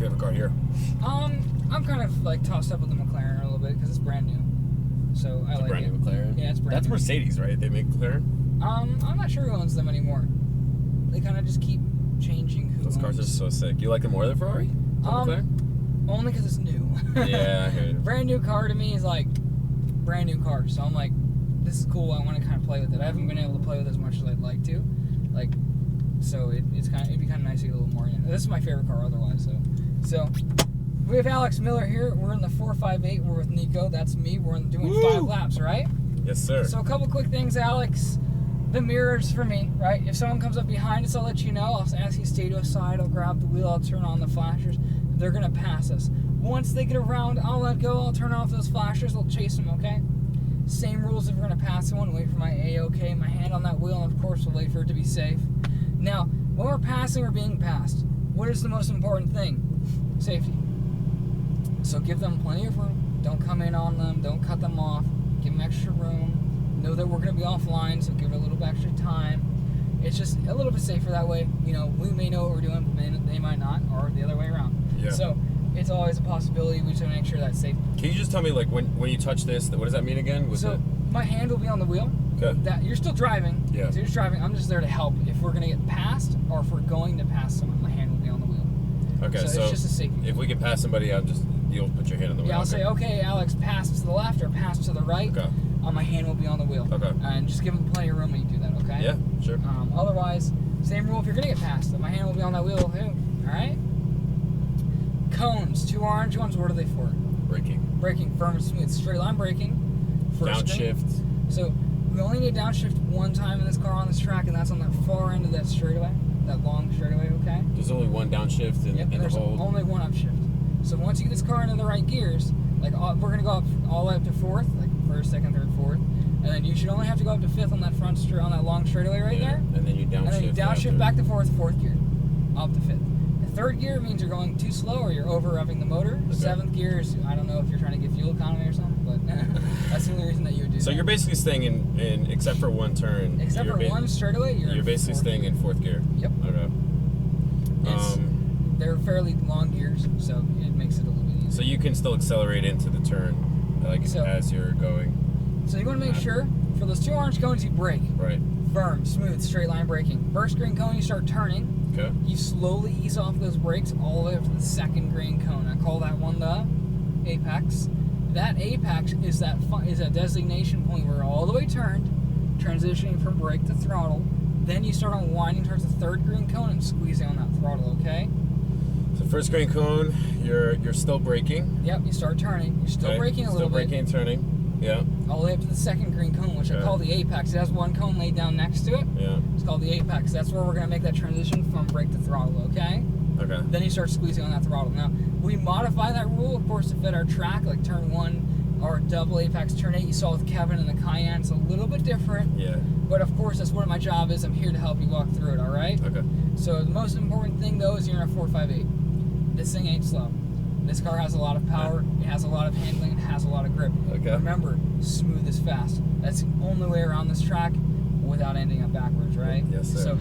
favorite car here? I'm kind of like tossed up with the McLaren a little bit because it's brand new. So I like it. Brand new McLaren? Yeah, it's brand That's new. Mercedes, right? They make McLaren? I'm not sure who owns them anymore. They kind of just keep changing who Those cars are so sick. You like them more than Ferrari? McLaren? Only because it's new. Yeah, I hear you. Brand new car to me is like brand new car. So I'm like, this is cool. I want to kind of play with it. I haven't been able to play with it as much as I'd like to. Like, so it'd be kind of nice to get a little more in. This is my favorite car otherwise. So we have Alex Miller here. We're in the 458. We're with Nico. That's me. We're doing 5 laps, right? Yes, sir. So a couple quick things, Alex. The mirrors for me, right? If someone comes up behind us, I'll let you know. I'll ask you to stay to a side. I'll grab the wheel. I'll turn on the flashers. They're going to pass us. Once they get around, I'll let go. I'll turn off those flashers. I'll chase them, okay? Same rules if we're going to pass someone. Wait for my A-OK, my hand on that wheel, and of course we'll wait for it to be safe. Now, when we're passing or being passed, what is the most important thing? Safety. So give them plenty of room. Don't come in on them. Don't cut them off. Give them extra room. Know that we're going to be offline, so give it a little bit extra time. It's just a little bit safer that way. You know, we may know what we're doing, but they might not, or the other way around. Yeah. So it's always a possibility. We just want to make sure that's safe. Can you just tell me, like, when you touch this, what does that mean again? My hand will be on the wheel. Okay. You're still driving. Yeah. So you're just driving. I'm just there to help. If we're going to get passed, or if we're going to pass someone, my hand will be on the wheel. Okay, so it's just a safety. If we can pass somebody, you'll put your hand on the wheel. Yeah, I'll say, okay, Alex, pass to the left or pass to the right. Okay. My hand will be on the wheel. Okay. And just give them plenty of room when you do that, okay? Yeah, sure. Otherwise, same rule if you're going to get passed. My hand will be on that wheel too. All right? Cones, 2 orange ones, what are they for? Braking. Braking, firm and smooth. Straight line braking. Downshift. So we only need downshift one time in this car on this track, and that's on that far end of that straightaway, that long straightaway, okay? There's only one downshift in the there's whole... only one upshift. So once you get this car into the right gears, like we're going to go up all the way up to 4th, like 1st, 2nd, 3rd, 4th, and then you should only have to go up to 5th on that on that long straightaway right there. And then you downshift. And then you downshift back to 4th gear, up to 5th. The 3rd gear means you're going too slow or you're over revving the motor. Okay. 7th gear is, I don't know if you're trying to get fuel economy or something, but that's the only reason that you would do So that. you're basically staying in except for one turn. Except for one straightaway, you're basically staying in 4th gear. Yep. Okay. They're fairly long gears, so it makes it a little bit easier. So you can still accelerate into the turn, as you're going. So you want to make sure, for those 2 orange cones, you brake. Right. Firm, smooth, straight line braking. First green cone, you start turning. Okay. You slowly ease off those brakes all the way up to the 2nd green cone. I call that one the apex. That apex is that designation point where you're all the way turned, transitioning from brake to throttle. Then you start unwinding towards the 3rd green cone and squeezing on that throttle, okay? So first green cone, you're still braking. Yep, you start turning. You're still braking a little bit. Still braking and turning. Yeah. All the way up to the 2nd green cone, which I call the apex. It has one cone laid down next to it. Yeah. It's called the apex. That's where we're going to make that transition from brake to throttle, okay? Okay. Then you start squeezing on that throttle. Now, we modify that rule, of course, to fit our track, like turn 1 or double apex, turn 8 you saw with Kevin and the Cayenne. It's a little bit different. Yeah. But of course, that's what my job is. I'm here to help you walk through it, all right? Okay. So the most important thing, though, is you're in a 458. This thing ain't slow. This car has a lot of power, it has a lot of handling, it has a lot of grip. Okay. Remember, smooth is fast. That's the only way around this track without ending up backwards, right? Yes, sir. So,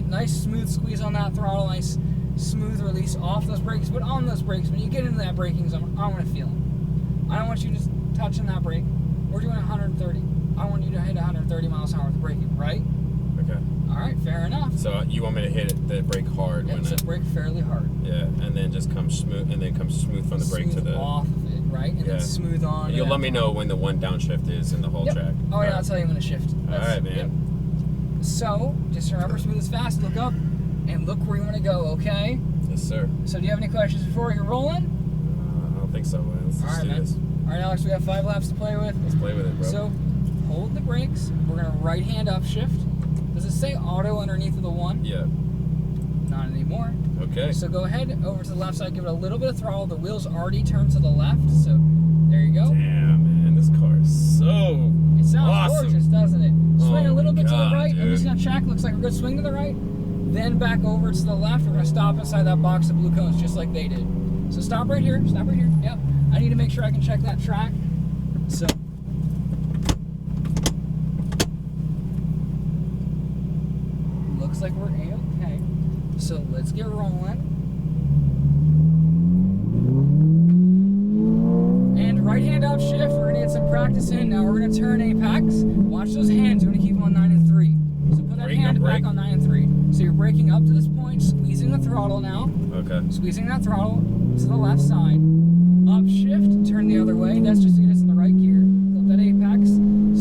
nice smooth squeeze on that throttle, nice smooth release off those brakes, but on those brakes, when you get into that braking zone, I want to feel it. I don't want you just touching that brake. We're doing 130. I want you to hit 130 miles an hour with braking, right? Okay. All right, fair enough. So you want me to hit the brake hard? Yeah, so brake fairly hard. Yeah, and then just come smooth, and then come smooth from the brake to the off of it, right? And then smooth on. And you'll let me know when the one downshift is in the whole track. Oh yeah, I'll tell you when to shift. All right, man. Yep. So just remember, smooth is fast. Look up and look where you want to go. Okay. Yes, sir. So do you have any questions before you're rolling? I don't think so, man. Let's just do this. All right, Alex, we have 5 laps to play with. Let's play with it, bro. So hold the brakes. We're gonna right hand upshift. Does it say auto underneath of the 1? Yeah. Not anymore. Okay. So go ahead over to the left side, give it a little bit of throttle. The wheels already turned to the left, so there you go. Damn, man, this car is so It sounds awesome. gorgeous, doesn't it? Swing a little bit to the right. Dude. I'm just gonna check. Looks like a good swing to the right. Then back over to the left. We're gonna stop inside that box of blue cones, just like they did. So stop right here. Stop right here. Yep. I need to make sure I can check that track. So. Looks like we're A-okay. So let's get rolling. practice in. Now we're gonna turn apex. Watch those hands. You're gonna keep them on 9 and 3. So put that Brake, hand no back brake. on 9 and 3. So you're braking up to this point, squeezing the throttle now. Okay. Squeezing that throttle to the left side. Upshift, turn the other way. That's just to get us in the right gear. Flip that apex.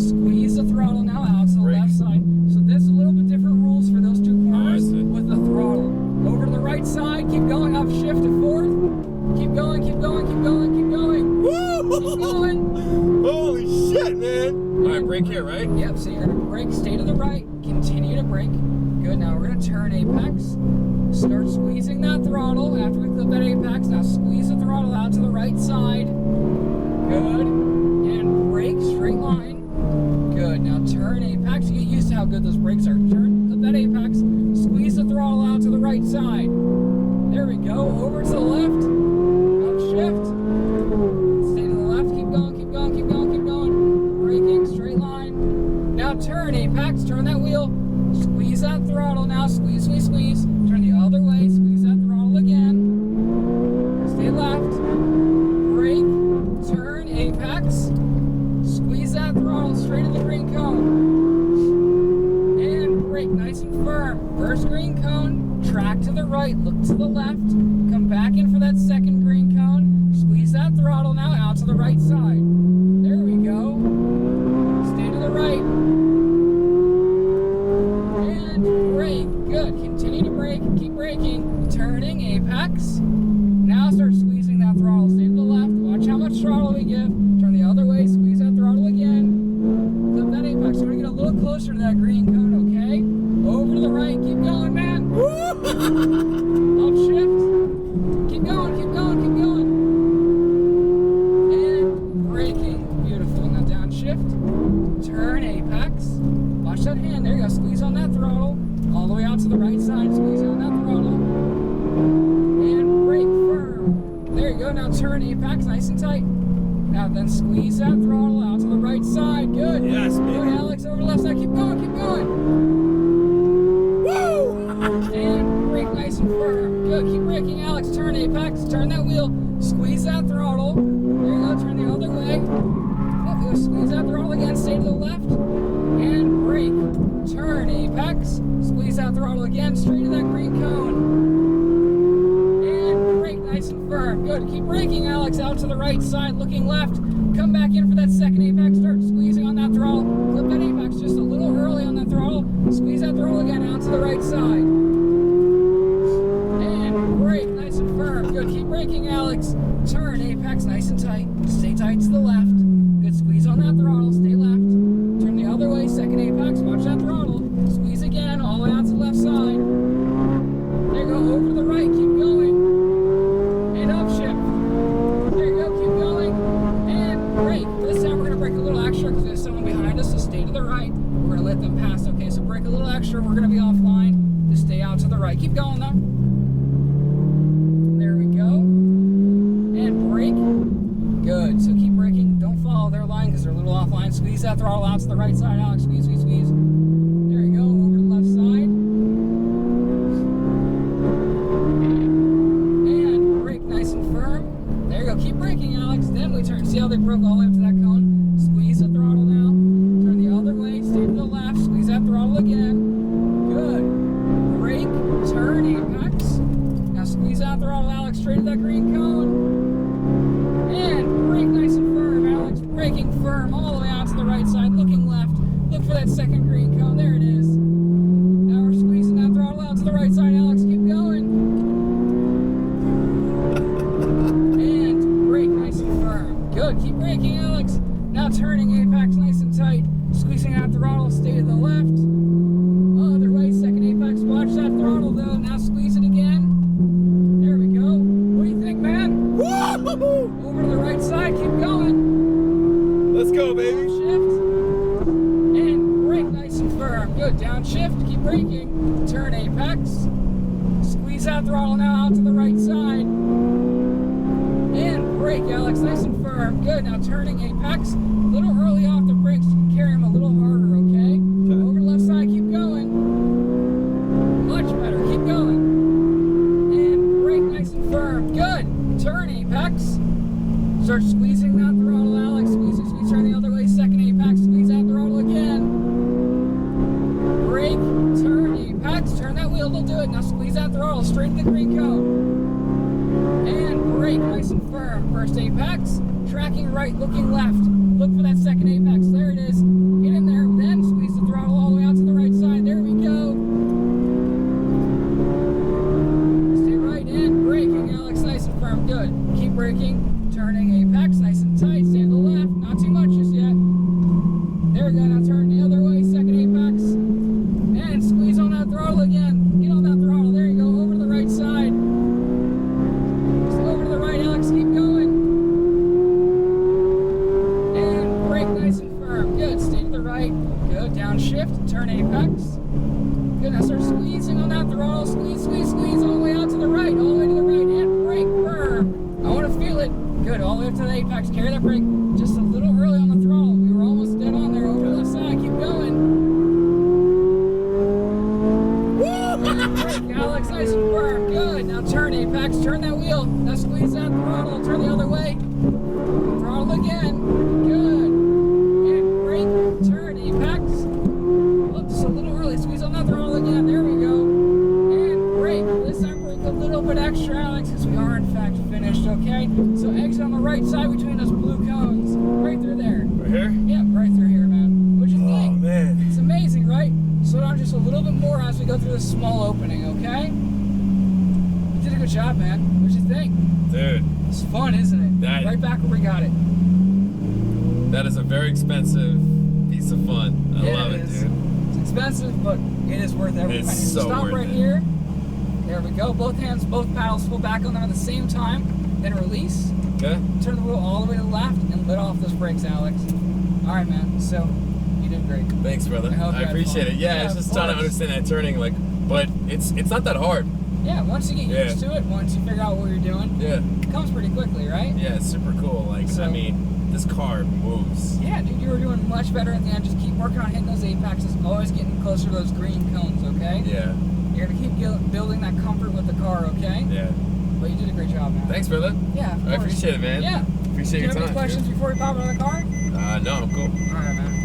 Squeeze the throttle now out to the Brake. left side. So there's a little bit different rules for those two corners see. with the throttle. Over to the right side, keep going, upshift to fourth. Keep going, keep going, keep going, keep going. Keep going. Holy shit, man! All right, brake here, right? Yep, so you're gonna brake, stay to the right, continue to brake. Good, now we're gonna turn apex. Start squeezing that throttle. After we clip that apex, now squeeze the throttle out to the right side. Good. And brake, straight line. Good, now turn apex. You get used to how good those brakes are. Turn, clip that apex, squeeze the throttle out to the right side. There we go, over to the left. Upshift. Stay to the left, keep going, keep going, keep going, keep going. Braking, straight line. Now turn apex, turn that wheel. Squeeze that throttle now, squeeze, squeeze, squeeze. Turn the other way, squeeze that throttle again. Stay left. Brake, turn, apex. Squeeze that throttle straight to the green cone. And brake, nice and firm. First green cone, track to the right, look to the left. Come back in for that second green cone. Squeeze that throttle now out to the right side. There we go. Stay to the right. Brake, good. Continue to brake, keep braking. Turning, apex. Now start squeezing that throttle. Stay to the left. Watch how much throttle we give. Turn the other way, squeeze that throttle again. Flip that apex. We're gonna get a little closer to that green cone, okay? Over to the right, keep going, man. Upshift. Keep going, keep going, keep going. And braking. Beautiful. Now downshift. Turn, apex. Watch that hand. There you go. Squeeze on that throttle. All the way out to the right side. Squeeze on that throttle. And brake firm. There you go. Now turn apex nice and tight. Now then squeeze that throttle out to the right side. Good. Yes, baby. Good, Alex. Over the left side. Keep going. Keep going. Woo! And brake nice and firm. Good. Keep braking, Alex. Turn apex. Turn that wheel. Squeeze that throttle. There you go. Turn the other way. Yep, squeeze that throttle again. Stay to the left. And brake. Turn apex. Squeeze that throttle again. Straight to that green cone. And brake nice and firm. Good. Keep braking, Alex. Out to the right side. Looking left. Come back in for that second apex. Start squeezing on that throttle. Clip that apex just a little early on that throttle. Squeeze that throttle again out to the right side. And brake nice and firm. Good. Keep braking, Alex. Turn apex nice and tight. Stay tight to the left. Good. Squeeze on that throttle. Stay left. Turn the other way. Second apex. Watch that throttle. Squeeze again. All the way out to the left side. There you go. Over to the right. Keep going. And upshift. There you go. Keep going. And brake. This time we're going to brake a little extra because there's someone behind us. So stay to the right. We're going to let them pass. Okay, so brake a little extra. We're going to be offline. Just stay out to the right. Keep going though. There we go. And brake. Good. So keep braking. Don't follow their line because they're a little offline. Squeeze that throttle out to the right side, Alex. Squeeze, squeeze, squeeze. There you go. Over to the left side. And brake nice and firm. There you go. Keep braking, Alex. Then we turn. See how they broke all the way up to that cone? Squeeze the throttle now. Turn the other way. Stay to the left. Squeeze that throttle again. Good. Brake. Turn apex. Now squeeze that throttle, Alex. Straight to that green cone. And brake nice and firm, Alex. Braking firm all the way out to the right side. Looking left. Look for that second green cone. There it is. Now we're squeezing that throttle out to the right side, Alex. Keep going. And brake nice and firm. Good. Keep braking, Alex. Now turning apex nice and tight. Squeezing out the throttle. Stay to the left. Other way. Second apex. Watch that throttle though. Now squeeze it again. There we go. What do you think, man? Woo! Over to the right side. Keep going. Let's go, baby. Shift. And brake nice and firm. Good. Downshift. Keep braking. Turn apex. Squeeze that throttle now out to the right side. And brake, Alex. Nice and firm. Good. Now turning apex. A little early off the brakes. You can carry them a little harder, okay? Over to the left side. Keep going. Much better. Keep going. And brake nice and firm. Good. Turn apex. Start squeezing that throttle, Alex. Squeeze, squeeze. Turn the other way. firm. First apex, tracking right, looking left. Look for that second apex. There it is. Get in there, then squeeze the throttle all the way out to the right side. There we go. Stay right in, braking, Alex, nice and firm. Good. Keep braking, turning apex, nice and tight. Stay to the left, not too much just yet. There we go. Now turn the other way, second apex, and squeeze on that throttle again. Get on that throttle. There you go. Over to the right side. Just over to the right, Alex. Keep going. And brake nice and firm. Good. Stay to the right. Good. Downshift. Turn apex. Good. Now start squeezing on that throttle. Squeeze, squeeze, squeeze all the way out to the right. All the way to the right. And brake firm. I want to feel it. Good. All the way up to the apex. Carry that brake just a little early on the throttle. We were almost dead on there. Over to the left side. Keep going. Brake, Alex, nice and firm. Good. Now turn apex. Turn that wheel. Now squeeze that throttle. Turn the other way. Throttle again. Good. And brake. Turn apex. Look, just a little early. Squeeze on that throttle again. There we go. And brake. This time brake a little bit extra, Alex, because we are in fact finished. Okay. So exit on the right side between those blue cones. Right through there. Right here? Yeah, right through here, man. What'd you think? Oh, man. It's amazing, right? Slow down just a little bit more as we go through this small opening, okay? You did a good job, man. What'd you think? Dude. It's fun, isn't it? That- Right back where we got it. That is a very expensive piece of fun. I love it, is. dude. It's expensive, but it is worth every It's penny. so Stop worth right it. here. There we go. Both hands, both paddles, pull back on them at the same time. Then release. Okay? Turn the wheel all the way to the left and let off those brakes, Alex. All right, man. So, you did great. Thanks, brother. hope you I had appreciate fun. it. Yeah, I was of just trying to course. understand that turning, like, but it's not that hard. Yeah, once you get Yeah. used to it, once you figure out what you're doing, Yeah. it comes pretty quickly, right? Yeah, it's super cool. Like, So- I mean, this car moves. Yeah, dude, you were doing much better at the end. Just keep working on hitting those apexes, always getting closer to those green cones, okay? Yeah. You're gonna keep building that comfort with the car, okay? Yeah. But you did a great job, man. Thanks, brother. Yeah, of I course. appreciate it, man. Yeah. Appreciate Do you your have time. any questions before we pop out of the car? No, I'm cool. All right, man.